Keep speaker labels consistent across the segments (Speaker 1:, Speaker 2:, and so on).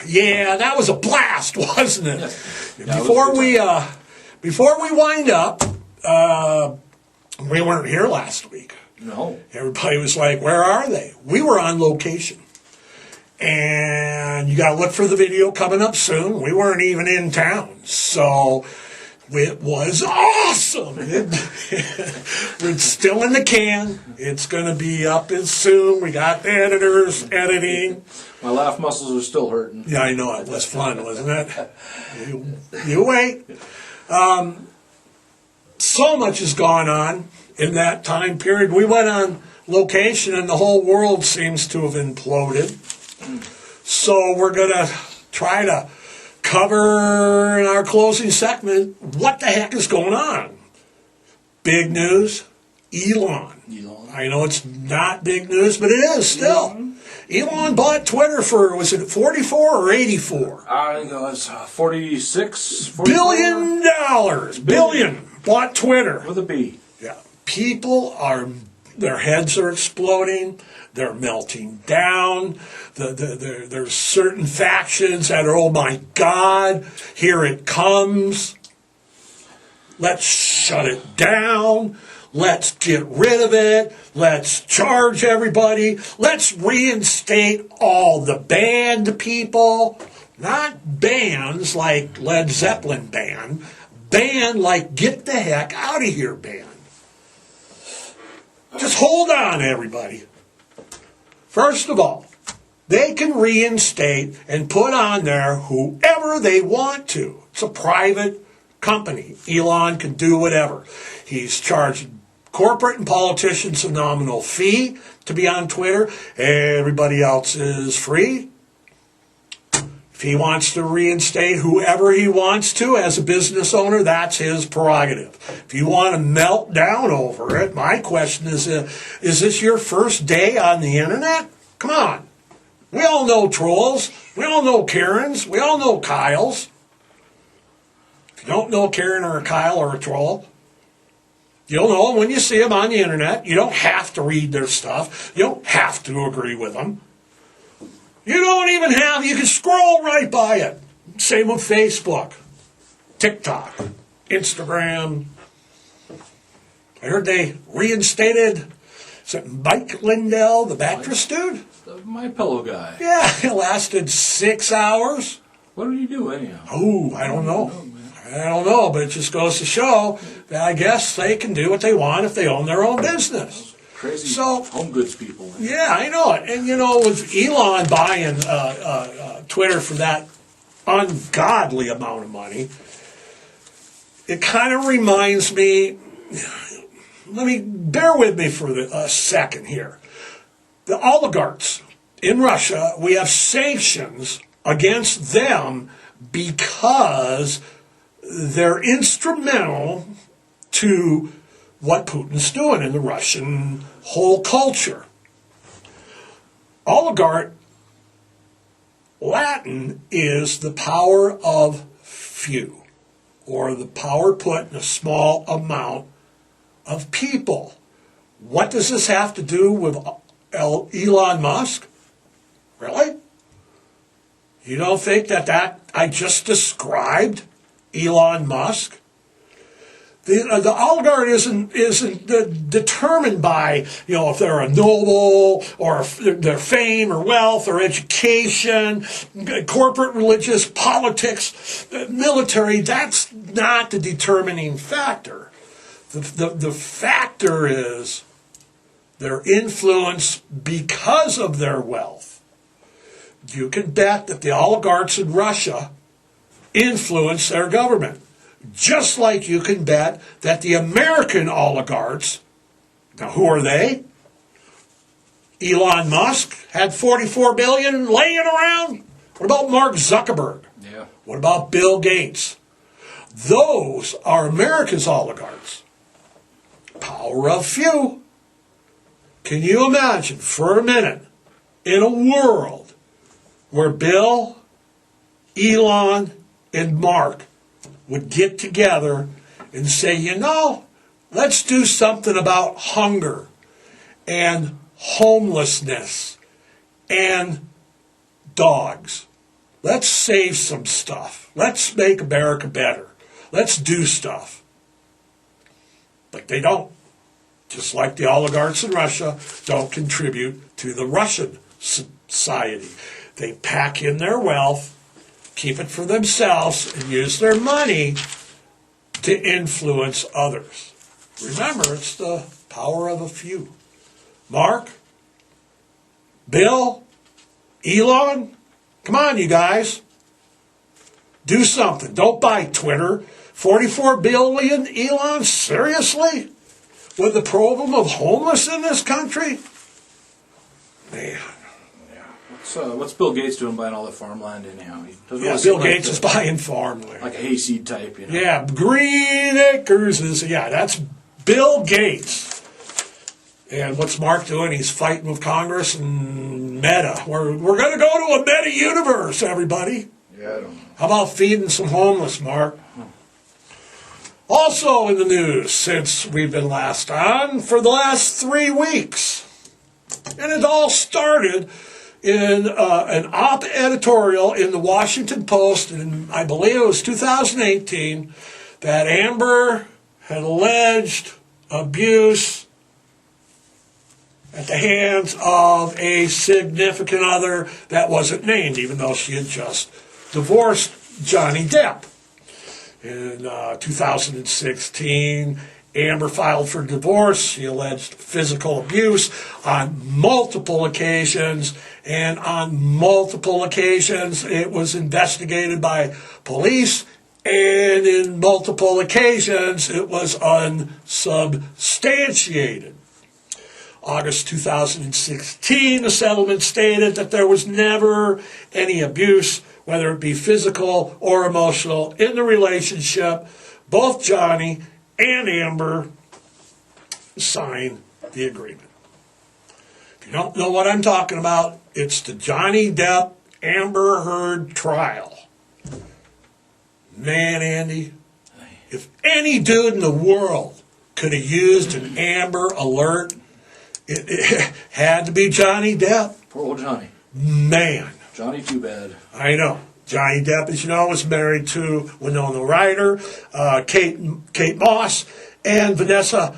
Speaker 1: Yeah, that was a blast, wasn't it?
Speaker 2: Yeah,
Speaker 1: Before we wind up, we weren't here last week.
Speaker 2: No.
Speaker 1: Everybody was like, where are they? We were on location. And you got to look for the video coming up soon. We weren't even in town. So it was awesome. It's still in the can. It's going to be up as soon. We got the editors editing.
Speaker 2: My laugh muscles are still hurting.
Speaker 1: Yeah, I know. It was fun, wasn't it? You wait. So much has gone on in that time period. We went on location and the whole world seems to have imploded. So we're going to try to cover in our closing segment what the heck is going on. Big news, Elon. I know it's not big news, but it is still. Elon bought Twitter for, was it 44 or 84?
Speaker 2: I think it was 46,
Speaker 1: $1 billion. Billion. Bought Twitter.
Speaker 2: With a B.
Speaker 1: Yeah. People are, their heads are exploding. They're melting down. There's certain factions that are, oh my God, here it comes. Let's shut it down. Let's get rid of it. Let's charge everybody. Let's reinstate all the banned people. Not bans like Led Zeppelin ban. Ban like get the heck out of here ban. Just hold on, everybody. First of all, they can reinstate and put on there whoever they want to. It's a private company. Elon can do whatever. He's charged corporate and politicians a nominal fee to be on Twitter. Everybody else is free. If he wants to reinstate whoever he wants to as a business owner, that's his prerogative. If you want to melt down over it, my question is this your first day on the internet? Come on. We all know trolls. We all know Karens. We all know Kyles. If you don't know a Karen or a Kyle or a troll, you'll know when you see them on the internet. You don't have to read their stuff. You don't have to agree with them. You don't even have, you can scroll right by it. Same with Facebook, TikTok, Instagram. I heard they reinstated, is it Mike Lindell, the mattress dude?
Speaker 2: My pillow guy.
Speaker 1: Yeah, it lasted 6 hours.
Speaker 2: What did he do anyhow?
Speaker 1: Oh, I don't know. I don't know, but it just goes to show that I guess they can do what they want if they own their own business.
Speaker 2: Crazy home goods people.
Speaker 1: Yeah, I know it. And, you know, with Elon buying Twitter for that ungodly amount of money, it kind of reminds me, bear with me for a second here. The oligarchs in Russia, we have sanctions against them because they're instrumental to what Putin's doing in the Russian whole culture. Oligarch, Latin, is the power of few, or the power put in a small amount of people. What does this have to do with Elon Musk? Really? You don't think that I just described Elon Musk? The oligarch isn't determined by, if they're a noble or their fame or wealth or education, corporate, religious, politics, military. That's not the determining factor. The factor is their influence because of their wealth. You can bet that the oligarchs in Russia influence their government. Just like you can bet that the American oligarchs, now who are they? Elon Musk had $44 billion laying around. What about Mark Zuckerberg?
Speaker 2: Yeah.
Speaker 1: What about Bill Gates? Those are America's oligarchs. Power of few. Can you imagine for a minute in a world where Bill, Elon, and Mark would get together and say, let's do something about hunger and homelessness and dogs. Let's save some stuff. Let's make America better. Let's do stuff. But they don't. Just like the oligarchs in Russia don't contribute to the Russian society. They pack in their wealth, keep it for themselves, and use their money to influence others. Remember, it's the power of a few. Mark, Bill, Elon, come on, you guys. Do something. Don't buy Twitter. 44 billion, Elon? Seriously? With the problem of homeless in this country? Man.
Speaker 2: What's Bill Gates doing buying all the farmland anyhow?
Speaker 1: Bill Gates is buying farmland.
Speaker 2: Like a hayseed type, you know?
Speaker 1: Yeah, Green Acres that's Bill Gates. And what's Mark doing? He's fighting with Congress and Meta. We're going to go to a Meta universe, everybody.
Speaker 2: Yeah, I don't know.
Speaker 1: How about feeding some homeless, Mark? Also in the news, since we've been last on, for the last 3 weeks. And it all started in an op editorial in the Washington Post, in I believe it was 2018, that Amber had alleged abuse at the hands of a significant other that wasn't named, even though she had just divorced Johnny Depp. In 2016, Amber filed for divorce. She alleged physical abuse on multiple occasions, and on multiple occasions it was investigated by police, and in multiple occasions it was unsubstantiated. August 2016, the settlement stated that there was never any abuse, whether it be physical or emotional, in the relationship. Both Johnny and Amber signed the agreement. If you don't know what I'm talking about, it's the Johnny Depp Amber Heard trial. Man, Andy, if any dude in the world could have used an Amber Alert, it had to be Johnny Depp.
Speaker 2: Poor old Johnny.
Speaker 1: Man.
Speaker 2: Johnny, too bad.
Speaker 1: I know. Johnny Depp, as you know, was married to Winona Ryder, Kate Moss, and Vanessa,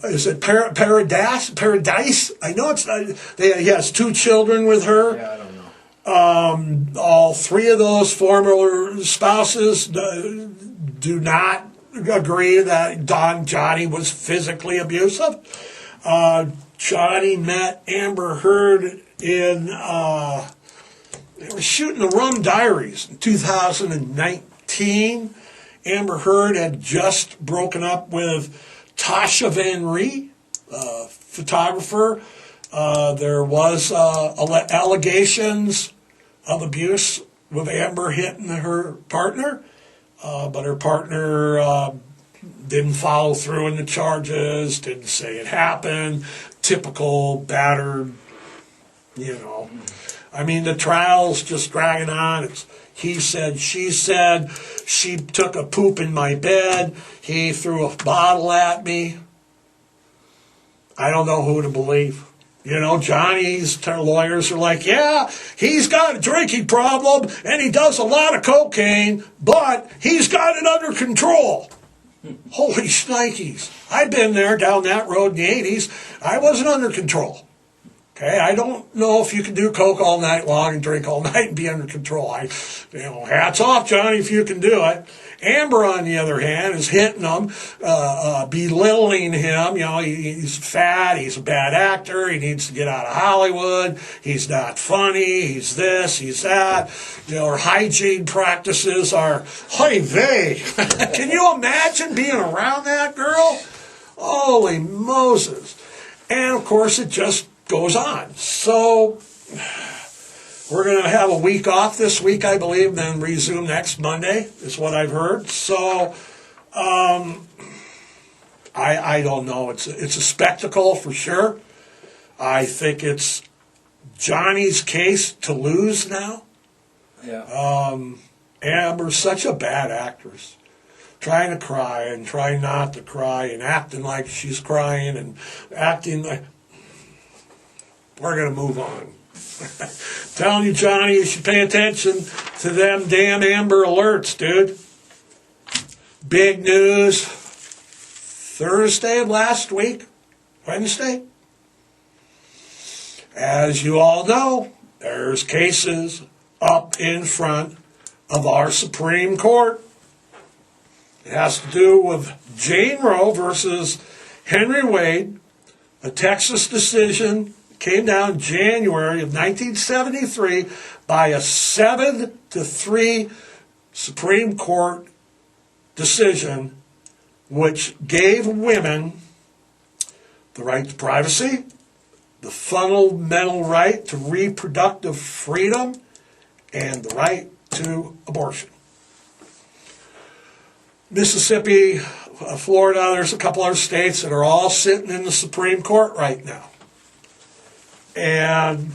Speaker 1: is it Paradise? I know it's not, he has 2 children with her.
Speaker 2: Yeah, I don't know.
Speaker 1: All 3 of those former spouses do not agree that Johnny was physically abusive. Johnny met Amber Heard in... They were shooting the Rum Diaries in 2019. Amber Heard had just broken up with Tasha Van Ree, a photographer. There was allegations of abuse with Amber hitting her partner, but her partner didn't follow through in the charges, didn't say it happened. Typical battered, I mean, the trial's just dragging on. It's he said, she took a poop in my bed, he threw a bottle at me. I don't know who to believe. Johnny's lawyers are like, yeah, he's got a drinking problem and he does a lot of cocaine, but he's got it under control. Holy shnikes. I've been there down that road in the 80s. I wasn't under control. Okay, I don't know if you can do coke all night long and drink all night and be under control. Hats off, Johnny, if you can do it. Amber, on the other hand, is hitting him, belittling him. He's fat, he's a bad actor, he needs to get out of Hollywood, he's not funny, he's this, he's that. Her hygiene practices are, hey, vey. Can you imagine being around that girl? Holy Moses. And, of course, it just goes on. So we're going to have a week off this week, I believe, and then resume next Monday, is what I've heard. So I don't know. It's a spectacle for sure. I think it's Johnny's case to lose now.
Speaker 2: Yeah.
Speaker 1: Amber's such a bad actress. Trying to cry and trying not to cry and acting like she's crying and acting like... We're going to move on. Telling you, Johnny, you should pay attention to them damn Amber Alerts, dude. Big news. Thursday of last week, Wednesday. As you all know, there's cases up in front of our Supreme Court. It has to do with Jane Roe versus Henry Wade, a Texas decision came down in January of 1973 by a 7-3 Supreme Court decision which gave women the right to privacy, the fundamental right to reproductive freedom, and the right to abortion. Mississippi, Florida, there's a couple other states that are all sitting in the Supreme Court right now. And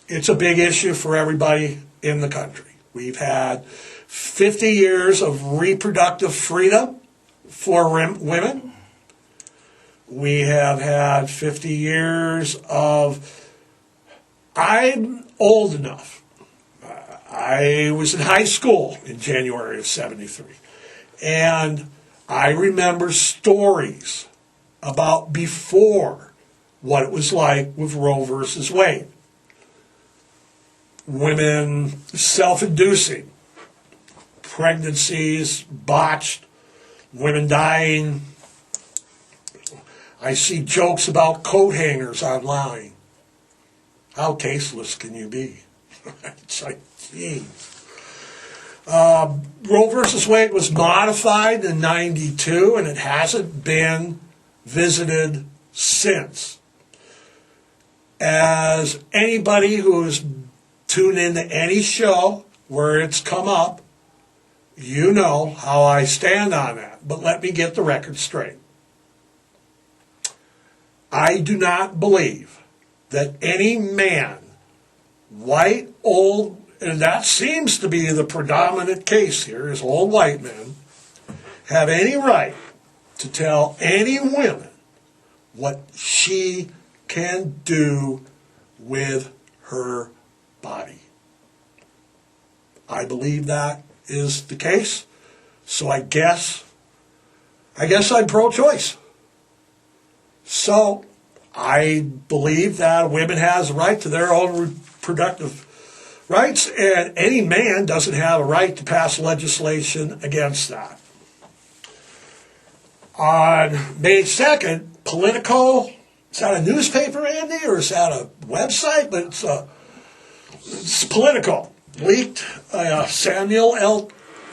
Speaker 1: it's a big issue for everybody in the country. We've had 50 years of reproductive freedom for women. We have had 50 years of, I'm old enough. I was in high school in January of 73. And I remember stories about before what it was like with Roe versus Wade. Women self-inducing, pregnancies botched, women dying. I see jokes about coat hangers online. How tasteless can you be? It's like, geez. Roe versus Wade was modified in '92, and it hasn't been visited since. As anybody who's tuned into any show where it's come up, you know how I stand on that. But let me get the record straight. I do not believe that any man, white, old, and that seems to be the predominant case here, is old white men, have any right to tell any woman what she can do with her body. I believe that is the case, so I guess I'm pro-choice. So I believe that women has a right to their own reproductive rights, and any man doesn't have a right to pass legislation against that. On May 2nd, Politico, is that a newspaper, Andy, or is that a website? But it's Politico, leaked Samuel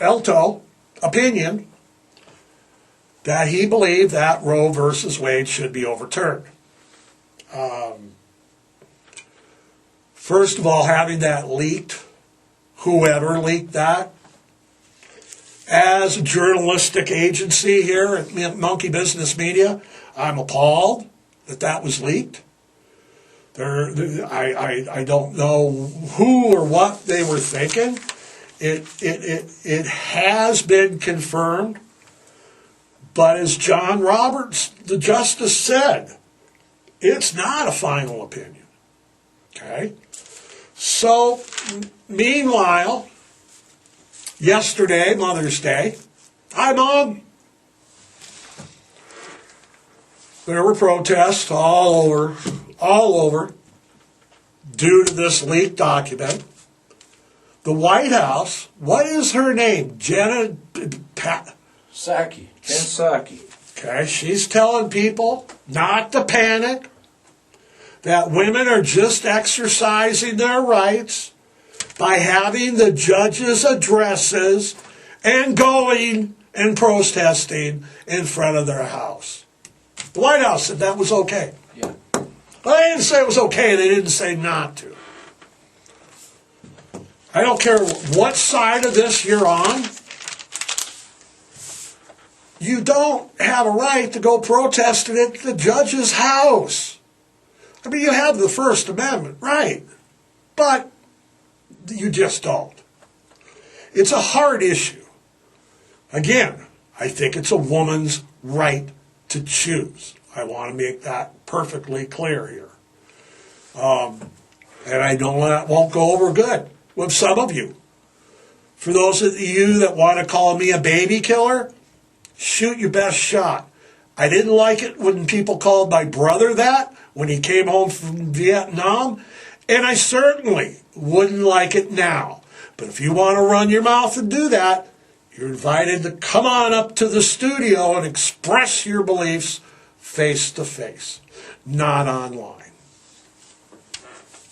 Speaker 1: Alito opinion that he believed that Roe versus Wade should be overturned. First of all, having that leaked, whoever leaked that, as a journalistic agency here at Monkey Business Media, I'm appalled that that was leaked. I don't know who or what they were thinking. It has been confirmed, but as John Roberts, the justice, said, it's not a final opinion. Okay? So, meanwhile, yesterday, Mother's Day, hi, Mom. There were protests all over, due to this leaked document. The White House, what is her name? Jen
Speaker 2: Psaki.
Speaker 1: Okay, she's telling people not to panic, that women are just exercising their rights by having the judges' addresses and going and protesting in front of their house. The White House said that was okay.
Speaker 2: Yeah.
Speaker 1: Well, they didn't say it was okay. They didn't say not to. I don't care what side of this you're on. You don't have a right to go protesting at the judge's house. I mean, you have the First Amendment, right? But you just don't. It's a hard issue. Again, I think it's a woman's right to choose. I want to make that perfectly clear here. And I know that won't go over good with some of you. For those of you that want to call me a baby killer, shoot your best shot. I didn't like it when people called my brother that when he came home from Vietnam, and I certainly wouldn't like it now. But if you want to run your mouth and do that, you're invited to come on up to the studio and express your beliefs face to face, not online.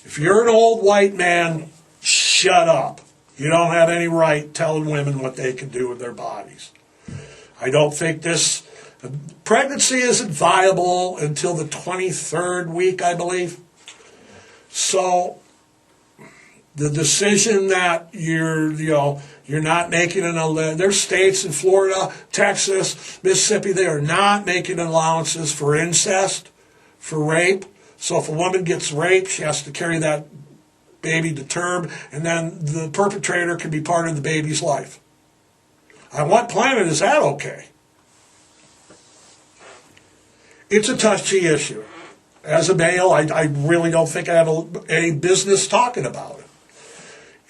Speaker 1: If you're an old white man, shut up. You don't have any right telling women what they can do with their bodies. I don't think this pregnancy isn't viable until the 23rd week, I believe. So the decision that you're not making there's states in Florida, Texas, Mississippi, they are not making allowances for incest, for rape. So if a woman gets raped, she has to carry that baby to term, and then the perpetrator can be part of the baby's life. On what planet is that okay? It's a touchy issue. As a male, I really don't think I have any business talking about it.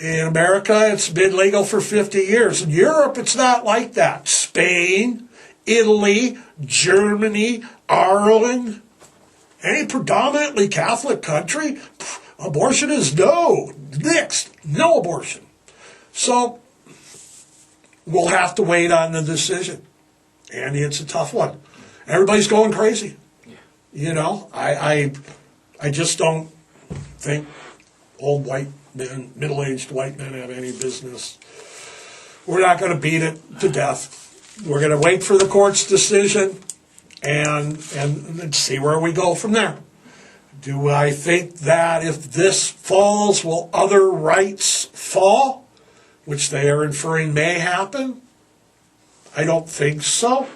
Speaker 1: In America, it's been legal for 50 years. In Europe, it's not like that. Spain, Italy, Germany, Ireland, any predominantly Catholic country, abortion is nixed, no abortion. So we'll have to wait on the decision. And it's a tough one. Everybody's going crazy. Yeah. You know, I just don't think old white men, middle-aged white men have any business. We're not going to beat it to death. We're going to wait for the court's decision and see where we go from there. Do I think that if this falls, will other rights fall, which they are inferring may happen? I don't think so.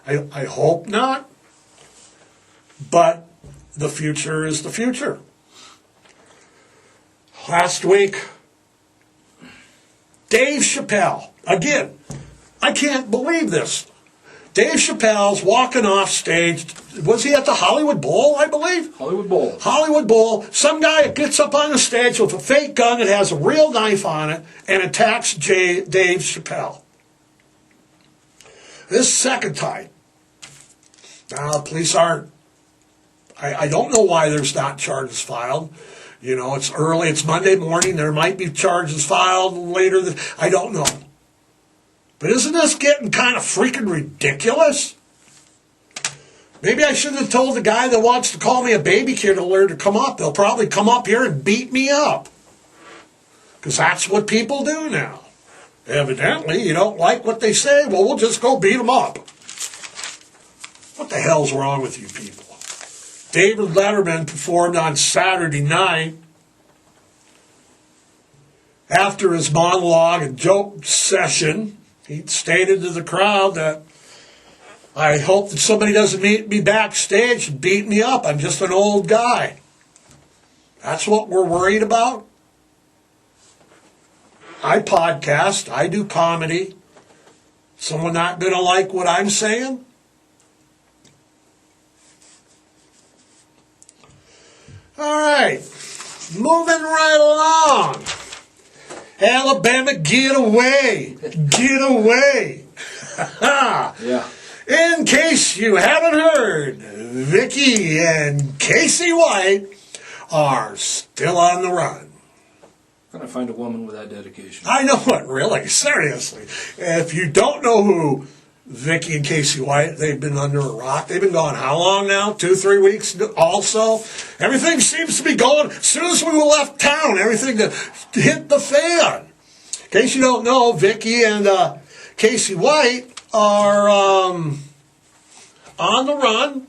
Speaker 1: I hope not. But the future is the future. Last week, Dave Chappelle, again, I can't believe this. Dave Chappelle's walking off stage. Was he at the Hollywood Bowl, I believe?
Speaker 2: Hollywood Bowl.
Speaker 1: Hollywood Bowl. Some guy gets up on the stage with a fake gun that has a real knife on it and attacks Dave Chappelle. This second time. Now, the police aren't. I don't know why there's not charges filed. You know, it's early. It's Monday morning. There might be charges filed later. I don't know. But isn't this getting kind of freaking ridiculous? Maybe I shouldn't have told the guy that wants to call me a baby killer to come up. They'll probably come up here and beat me up. Because that's what people do now. Evidently, you don't like what they say, well, we'll just go beat them up. What the hell's wrong with you people? David Letterman performed on Saturday night. After his monologue and joke session, he stated to the crowd that, I hope that somebody doesn't meet me backstage and beat me up. I'm just an old guy. That's what we're worried about. I podcast. I do comedy. Someone not going to like what I'm saying? All right. Moving right along. Alabama, get away. Get away.
Speaker 2: Yeah.
Speaker 1: In case you haven't heard, Vicky and Casey White are still on the run.
Speaker 2: Can I find a woman with that dedication?
Speaker 1: I know it, really. Seriously. If you don't know who Vicky and Casey White, they've been under a rock. They've been gone how long now? 2-3 weeks also? Everything seems to be going, as soon as we left town, everything hit the fan. In case you don't know, Vicky and Casey White are on the run.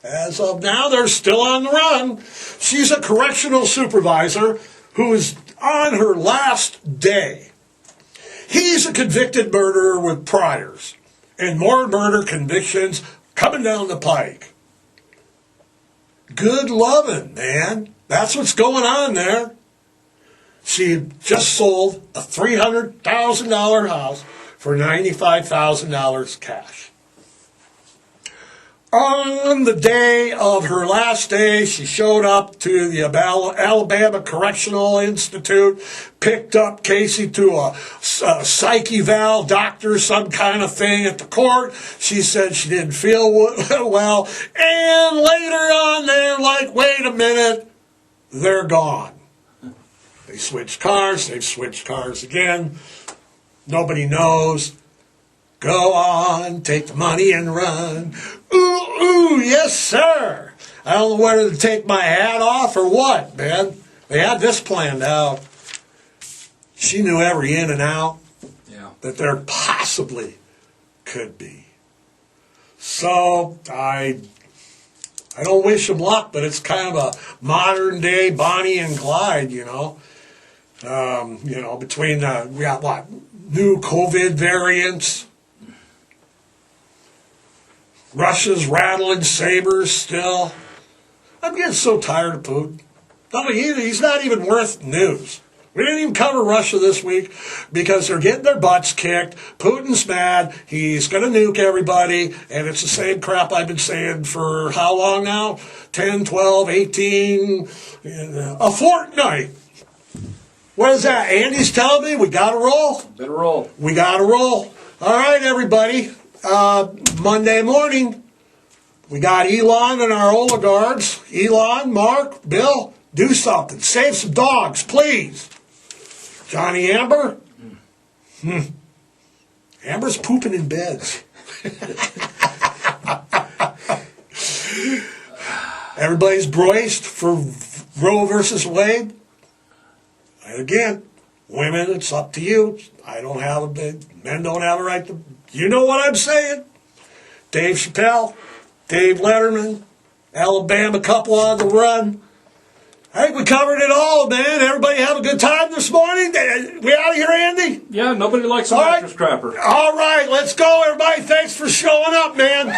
Speaker 1: As of now, they're still on the run. She's a correctional supervisor who is on her last day. He's a convicted murderer with priors and more murder convictions coming down the pike. Good loving, man. That's what's going on there. She just sold a $300,000 house for $95,000 cash. On the day of her last day, she showed up to the Alabama Correctional Institute, picked up Casey to a psych eval doctor, some kind of thing at the court. She said she didn't feel well. And later on, they're like, wait a minute, they're gone. They switched cars. They've switched cars again. Nobody knows. Go on, take the money and run. Ooh, ooh, yes, sir. I don't know whether to take my hat off or what, man. They had this planned out. She knew every in and out that there possibly could be. So I don't wish them luck, but it's kind of a modern day Bonnie and Clyde, between we got what, new COVID variants. Russia's rattling sabers still. I'm getting so tired of Putin. No, he's not even worth news. We didn't even cover Russia this week because they're getting their butts kicked. Putin's mad. He's going to nuke everybody. And it's the same crap I've been saying for how long now? 10, 12, 18, a fortnight. What is that? Andy's telling me we got to roll?
Speaker 2: Better roll.
Speaker 1: We got to roll. All right, everybody. Monday morning, we got Elon and our oligarchs. Elon, Mark, Bill, do something. Save some dogs, please. Johnny Amber? Amber's pooping in beds. Everybody's braced for Roe versus Wade. And again, women, it's up to you. Men don't have a right to. You know what I'm saying? Dave Chappelle, Dave Letterman, Alabama couple on the run. I think we covered it all, man. Everybody have a good time this morning. We out of here, Andy?
Speaker 2: Yeah, nobody likes a mattress crapper.
Speaker 1: All right, let's go, everybody. Thanks for showing up, man.